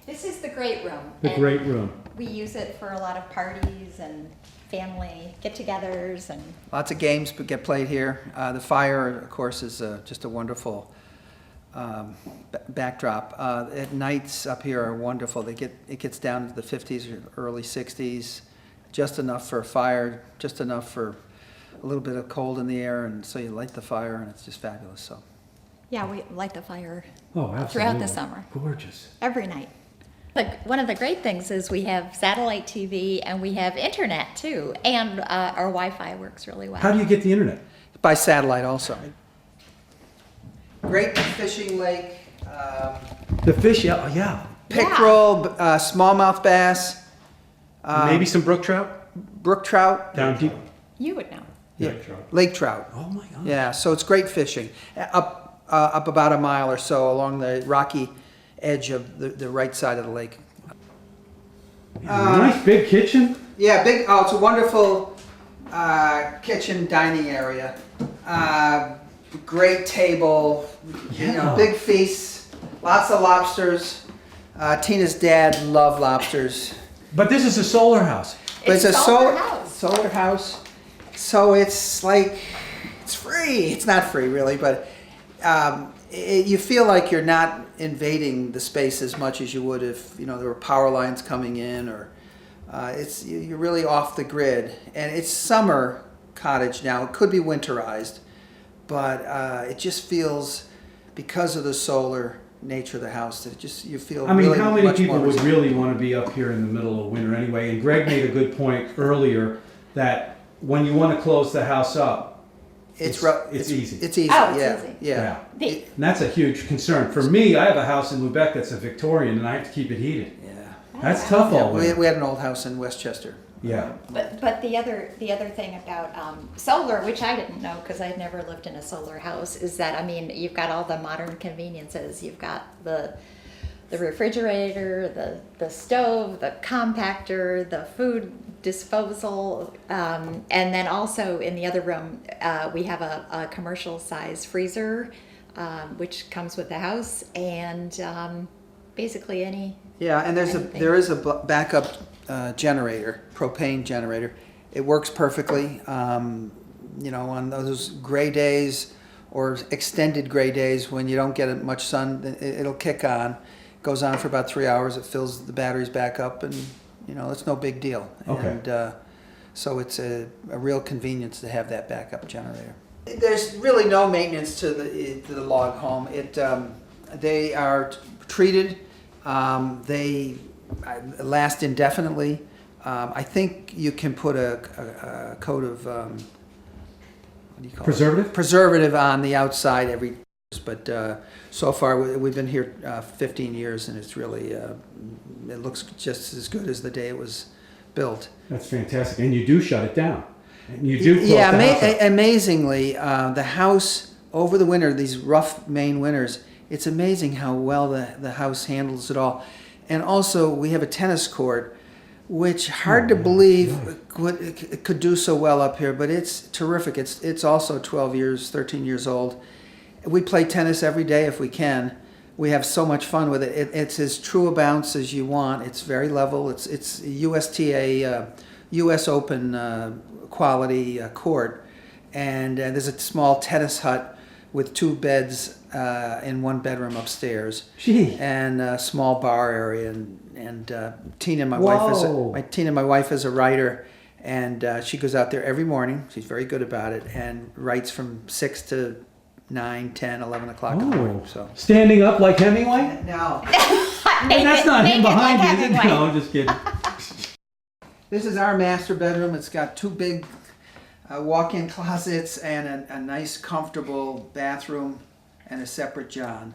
This is the great room. The great room. We use it for a lot of parties and family get-togethers and Lots of games get played here. The fire, of course, is just a wonderful backdrop. At nights up here are wonderful. It gets down into the 50s or early 60s, just enough for a fire, just enough for a little bit of cold in the air, and so you light the fire, and it's just fabulous. So, yeah, we light the fire Oh, absolutely. throughout the summer, Gorgeous. every night. One of the great things is we have satellite TV and we have internet too, and our Wi-Fi works really well. How do you get the internet? by satellite also. Great fishing lake. The fish, yeah. Yeah. Pickerel, smallmouth bass, Maybe some brook trout? brook trout, Down deep. You would know. yeah, Lake trout. lake trout. Oh my God. Yeah, so it's great fishing. Up about a mile or so along the rocky edge of the right side of the lake. Nice big kitchen. Yeah, big. Oh, it's a wonderful kitchen dining area. Great table. You know, Yeah. big feast. Lots of lobsters. Tina's dad loved lobsters. But this is a solar house. But it's a solar house. solar house. So it's like it's free. It's not free really, but you feel like you're not invading the space as much as you would if there were power lines coming in, or you're really off the grid. And it's summer cottage now. It could be winterized, but it just feels, because of the solar nature of the house, that you feel. I mean, really how many much people more would really want to be up here in the middle of winter anyway? And Greg made a good point earlier that when you want to close the house up, It's easy. It's easy. Oh, it's yeah, easy. yeah. The- And that's a huge concern. For me, I have a house in Lubec that's a Victorian, and I have to keep it heated. Yeah. That's tough all We winter. had an old house in Westchester. Yeah. But the other thing about solar, which I didn't know because I'd never lived in a solar house, is that you've got all the modern conveniences. You've got the refrigerator, the stove, the compactor, the food disposal, and then also in the other room we have a commercial size freezer, which comes with the house, and basically any. Yeah, and anything. there is a backup generator, propane generator. It works perfectly. On those gray days or extended gray days when you don't get much sun, it'll kick on. Goes on for about 3 hours. It fills the batteries back up, and it's no big deal. Okay. And so it's a real convenience to have that backup generator. There's really no maintenance to the log home. They are treated. They last indefinitely. I think you can put a coat of what do you call Preservative? it? Preservative on the outside every year. But so far we've been here 15 years, and it's really it looks just as good as the day it was built. That's fantastic. And you do shut it down. And you do close Yeah, the house up. amazingly, the house over the winter, these rough Maine winters, it's amazing how well the house handles it all. And also, we have a tennis court, which hard to believe it could do so well up here, but it's terrific. It's also 13 years old. We play tennis every day if we can. We have so much fun with it. It's as true a bounce as you want. It's very level. It's USTA, US Open quality court. And there's a small tennis hut with 2 beds in 1 bedroom upstairs. Gee. And a small bar area. And Tina, my Whoa. wife is a writer. And she goes out there every morning. She's very good about it. And writes from 6 to 9, 10, 11 o'clock in the morning. So. Standing up like Hemingway? Now, And that's not him behind you, is it? No, I'm just kidding. this is our master bedroom. It's got 2 big walk-in closets and a nice, comfortable bathroom and a separate john.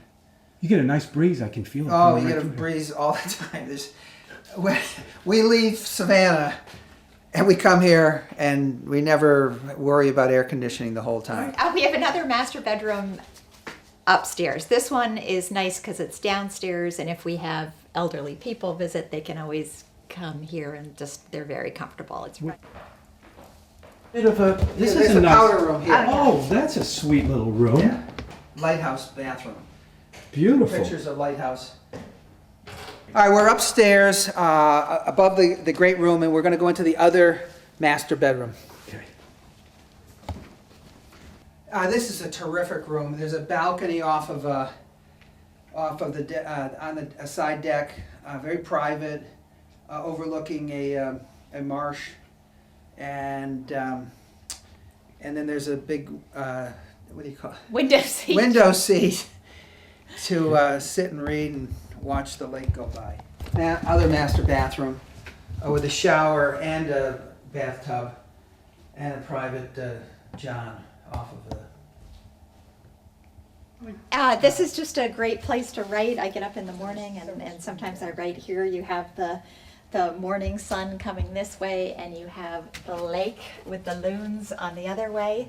You get a nice breeze. I can feel it. Oh, coming you right get a through here. breeze all the time. We leave Savannah and we come here, and we never worry about air conditioning the whole time. We have another master bedroom upstairs. This one is nice because it's downstairs, and if we have elderly people visit, they can always come here and they're very comfortable. It's right. Bit of a. This There's is a a nice. powder room here. Oh, that's a sweet little room. Yeah. Lighthouse bathroom. Beautiful. Pictures of lighthouse. All right, we're upstairs above the great room, and we're going to go into the other master bedroom. Okay. This is a terrific room. There's a balcony off of the on a side deck, very private, overlooking a marsh, and then there's a big what do you call it? Window seat. Window seat to sit and read and watch the lake go by. Other master bathroom with a shower and a bathtub and a private john off of the. This is just a great place to write. I get up in the morning and sometimes I write here. You have the morning sun coming this way, and you have the lake with the loons on the other way.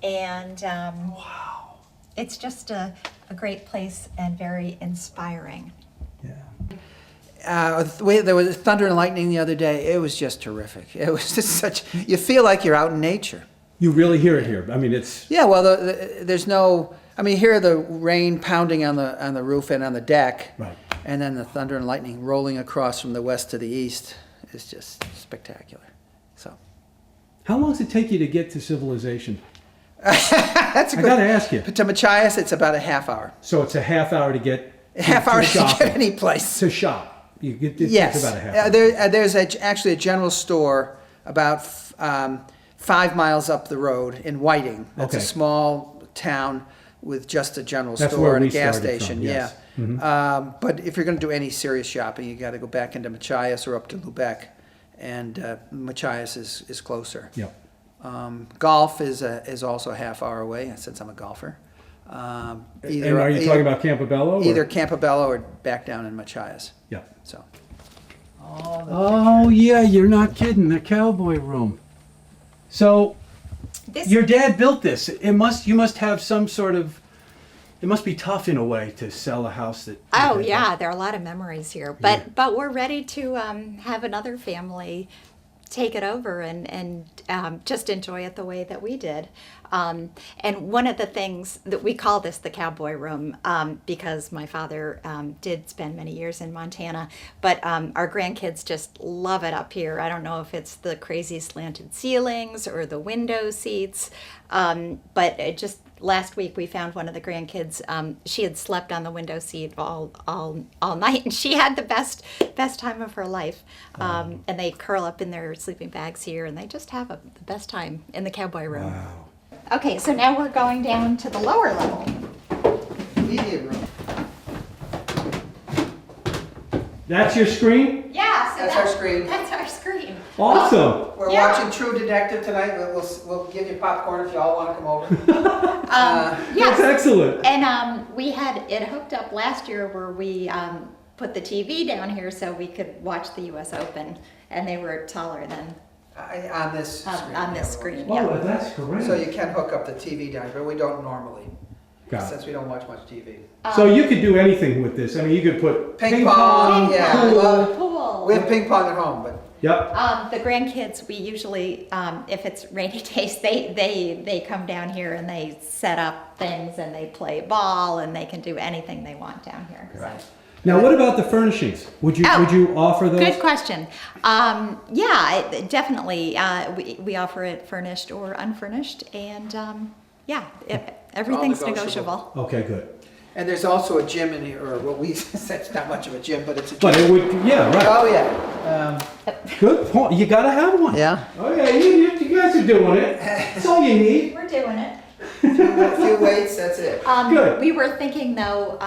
And wow, it's just a great place and very inspiring. Yeah. There was thunder and lightning the other day. It was just terrific. It was just you feel like you're out in nature. You really hear it here. I mean, it's. Yeah, well, there's no. I mean, you hear the rain pounding on the roof and on the deck, Right. And then the thunder and lightning rolling across from the west to the east is just spectacular. So. How long does it take you to get to civilization? That's a I good. got to ask you. To Machias, it's about a half hour. So it's a half hour to get. A half hour to shopping. get any place. To shop. You get. Yes. It's about a half hour. There's actually a general store about 5 miles up the road in Whiting. That's Okay. a small town with just a general That's store where and a we gas started station. from, yes. Mm-hmm. Yeah. But if you're going to do any serious shopping, you got to go back into Machias or up to Lubec, and Machias is closer. Yep. Golf is also a half hour away, since I'm a golfer. And are you talking about Campobello? Either Campobello or back down in Machias. Yeah. So. Oh yeah, you're not kidding. The Cowboy Room. So your dad built this. You must have some sort of. It must be tough in a way to sell a house that. Oh yeah, there are a lot of memories here, but we're ready to have another family take it over and just enjoy it the way that we did. And one of the things that we call this the Cowboy Room because my father did spend many years in Montana, but our grandkids just love it up here. I don't know if it's the crazy slanted ceilings or the window seats, but it just last week we found one of the grandkids. She had slept on the window seat all night, and she had the best time of her life. And they curl up in their sleeping bags here, and they just have the best time in the Cowboy Room. Wow. Okay, so now we're going down to the lower level. Media room. That's your screen? Yeah, so That's our screen. That's our screen. Awesome. We're Yeah. watching True Detective tonight. We'll give you popcorn if you all want to come over. That's Yes, excellent. and we had it hooked up last year where we put the TV down here so we could watch the U.S. Open, and they were taller than On this screen. on this screen. Oh, Yeah. that's great. So you can hook up the TV down, but we don't normally, Got it. since we don't watch much TV. So you could do anything with this. I mean, you could put Ping pong, yeah. pool. Pool. We have ping pong at home, but Yep. The grandkids, we usually, if it's rainy days, they come down here and they set up things and they play ball and they can do anything they want down here. So. Now, what about the furnishings? Would you offer those? Good question. Definitely. We offer it furnished or unfurnished, and everything's negotiable. negotiable. Okay, good. and there's also a gym in here, or what we said, it's not much of a gym, but it's a gym. But it would, yeah, right. Oh yeah. Good point. You gotta have one. Yeah. Oh yeah, you guys are doing it. That's all you need. We're doing it. A few weights, that's it. Good. We were thinking though,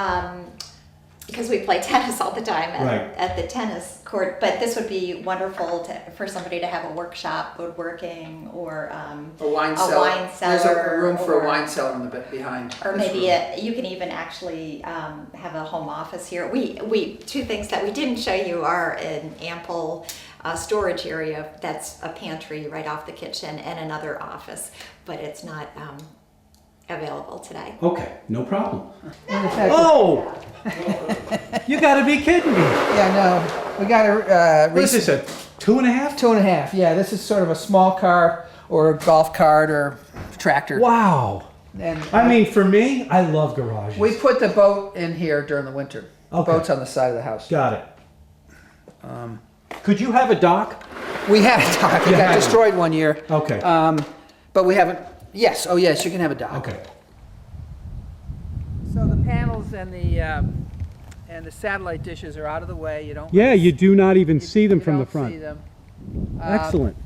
because we play tennis all the time Right. at the tennis court, but this would be wonderful for somebody to have a workshop, woodworking, or A wine a cellar. wine There's cellar, a room for or- a wine cellar in the behind. or this maybe room. you can even actually have a home office here. We two things that we didn't show you are an ample storage area that's a pantry right off the kitchen and another office, but it's not available today. Okay, no problem. And in fact, Oh, you gotta be kidding me. yeah, no, we got a What is this, a 2.5? 2.5. Yeah, this is sort of a small car or a golf cart or tractor. Wow. And I mean, for me, I love garages. we put the boat in here during the winter. The Okay. boat's on the side of the house. Got it. Could you have a dock? We had a dock. It You got had it. destroyed one year. Okay. But we haven't. Yes. Oh, yes. You can have a dock. Okay. So the panels and the satellite dishes are out of the way. You don't. Yeah, you do not even see them you from the don't front. See them. Excellent.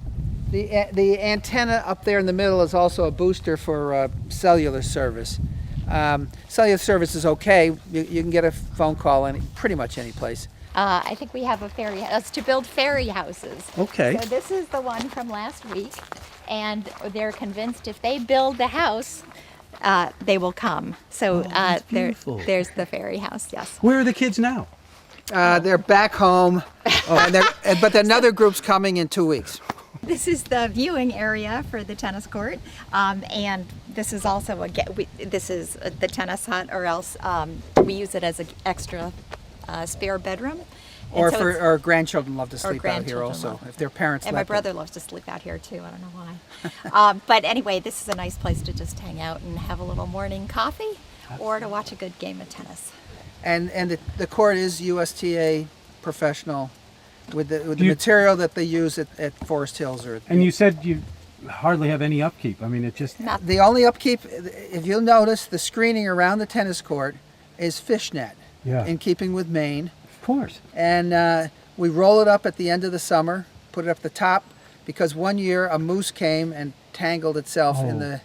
The antenna up there in the middle is also a booster for cellular service. Cellular service is okay. You can get a phone call pretty much any place. I think we have a ferry house to build ferry houses. Okay. So this is the one from last week, and they're convinced if they build the house, they will come. So that's beautiful. there's the ferry house. Yes. Where are the kids now? They're back home, but another group's coming in 2 weeks. This is the viewing area for the tennis court, and this is also this is the tennis hut, or else we use it as an extra spare bedroom. Or so for our grandchildren love to sleep out here grandchildren also love- if their parents And let my them. brother loves to sleep out here too. I don't know why. But anyway, this is a nice place to just hang out and have a little morning coffee, or to watch a good game of tennis. And the court is USTA professional with the material that they use at Forest Hills. And you said you hardly have any upkeep. I mean, it just... The only upkeep, if you'll notice, the screening around the tennis court is fishnet, in keeping with Maine. Of course. And we roll it up at the end of the summer, put it up the top, because one year a moose came and tangled itself in the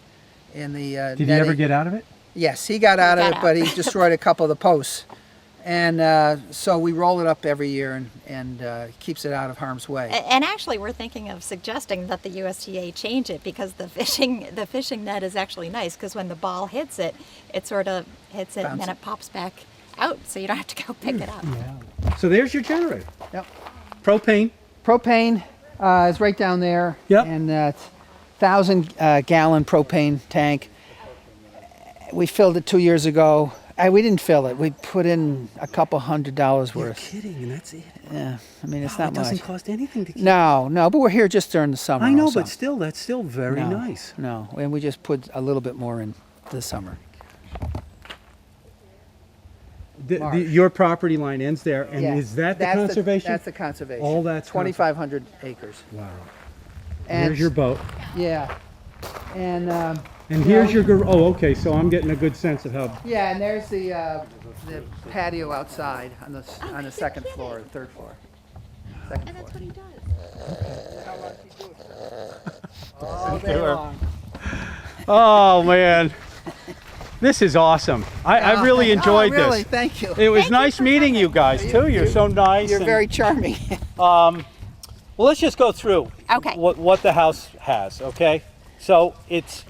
Did he netting. ever get out of it? Yes, he got out of got it, out. but he destroyed a couple of the posts. And so we roll it up every year and keeps it out of harm's way. And actually, we're thinking of suggesting that the USDA change it, because the fishing net is actually nice, because when the ball hits it, it sort of hits it and then it pops back out, so you don't have to go pick it up. Yeah. So there's your generator. Yep. Propane. Propane is right down there. Yep. And 1,000-gallon propane tank. We filled it 2 years ago. We didn't fill it. We put in a couple $100 You're worth. kidding, and that's it. Yeah, I mean, it's Wow, not it doesn't much. cost anything to keep. No, but we're here just during the summer. I know, also. but still, that's still very No, nice. No, and we just put a little bit more in this summer. Your property line ends there, and Yeah, is that the that's conservation? That's the conservation. All that's 2,500 acres. Wow. And Here's your boat. Yeah, and And here's your oh, okay. So I'm getting a good sense of how. yeah, and there's the patio outside on the second floor, or third floor. Second floor. That's what he does. All day long. Oh man, this is awesome. I really enjoyed really? this. Thank you. It was Thank you nice for meeting you guys too. You're so nice. You're and- very charming. Well, let's just go through Okay. what the house has. Okay, so it's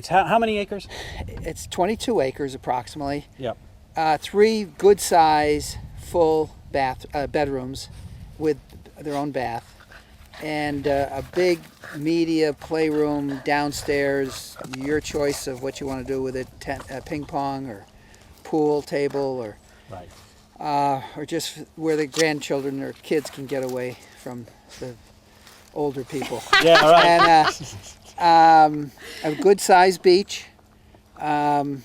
how many acres? It's 22 acres approximately. Yep. 3 good size full bedrooms with their own bath, and a big media playroom downstairs. Your choice of what you want to do with it: ping pong or pool table, or Right. or just where the grandchildren or kids can get away from the older people. Yeah. Right. And a good sized beach, and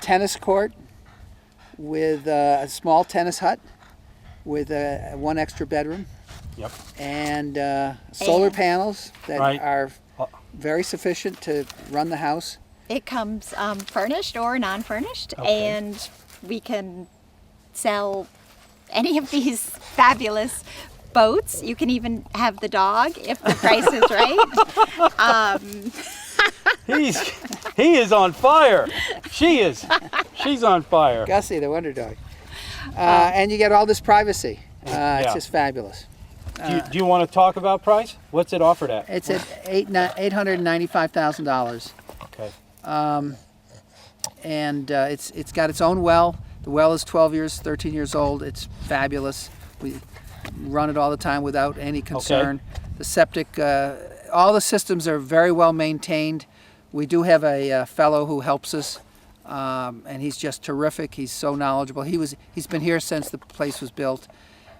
tennis court with a small tennis hut with one extra bedroom, Yep. and solar panels that Right. are very sufficient to run the house. It comes furnished or non-furnished, Okay. and we can sell any of these fabulous boats. You can even have the dog if the price is right. He is on fire. She's on fire. Gussie, the wonder dog. And you get all this privacy. Yeah. It's just fabulous. Do you want to talk about price? What's it offered at? It's at $895,000. Okay. And it's got its own well. The well is 13 years old. It's fabulous. We run it all the time without any concern. The septic, all the systems are very well maintained. We do have a fellow who helps us, and he's just terrific. He's so knowledgeable. He's been here since the place was built,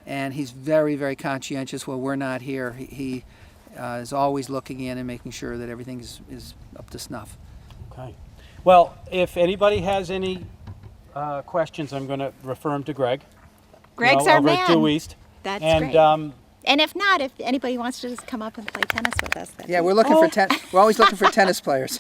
and he's very, very conscientious while we're not here. He is always looking in and making sure that everything is up to snuff. Okay. Well, if anybody has any questions, I'm going to refer them to Greg. Greg's our over man. at Due East. That's And great. And if not, if anybody wants to just come up and play tennis with us, that's Yeah, we're looking for we're always looking for tennis players.